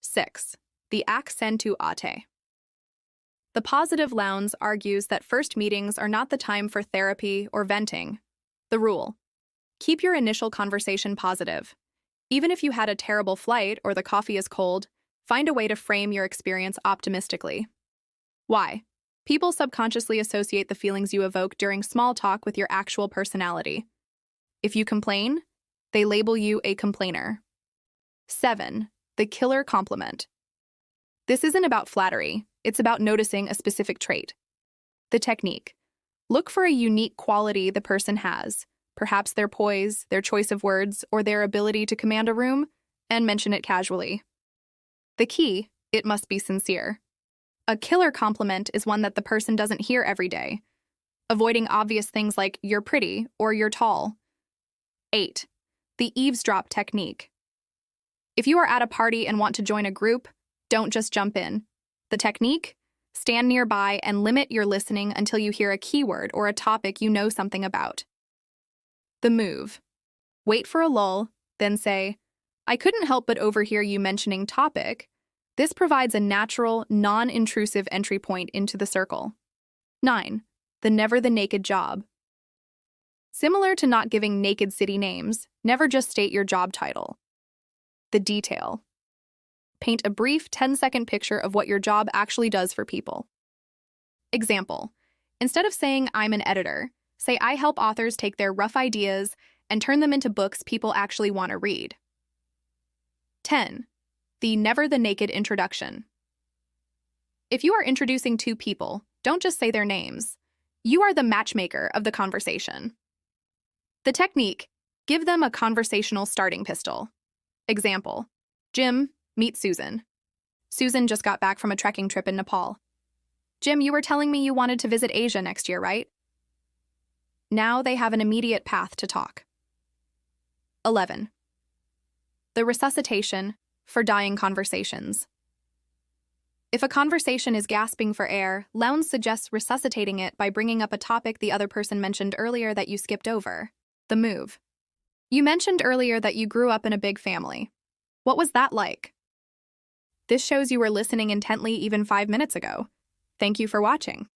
6. The accentuate. The positive lounge argues that first meetings are not the time for therapy or venting. The rule: keep your initial conversation positive. Even if you had a terrible flight or the coffee is cold, find a way to frame your experience optimistically. Why? People subconsciously associate the feelings you evoke during small talk with your actual personality. If you complain, they label you a complainer. 7. The killer compliment. This isn't about flattery, it's about noticing a specific trait. The technique: look for a unique quality the person has, perhaps their poise, their choice of words, or their ability to command a room, and mention it casually. The key: it must be sincere. A killer compliment is one that the person doesn't hear every day, avoiding obvious things like "you're pretty" or "you're tall." 8. The eavesdrop technique. If you are at a party and want to join a group, don't just jump in. The technique: stand nearby and limit your listening until you hear a keyword or a topic you know something about. The move: wait for a lull, then say, "I couldn't help but overhear you mentioning topic." This provides a natural, non-intrusive entry point into the circle. 9. The never the naked job. Similar to not giving naked city names, never just state your job title. The detail: paint a brief 10-second picture of what your job actually does for people. Example: instead of saying "I'm an editor," say "I help authors take their rough ideas and turn them into books people actually want to read." 10. The never the naked introduction. If you are introducing two people, don't just say their names. You are the matchmaker of the conversation. The technique: give them a conversational starting pistol. Example: Jim, meet Susan. Susan just got back from a trekking trip in Nepal. Jim, you were telling me you wanted to visit Asia next year, right? Now they have an immediate path to talk. 11. The resuscitation for dying conversations. If a conversation is gasping for air, Lowndes suggests resuscitating it by bringing up a topic the other person mentioned earlier that you skipped over. The move: you mentioned earlier that you grew up in a big family. What was that like? This shows you were listening intently even 5 minutes ago. Thank you for watching.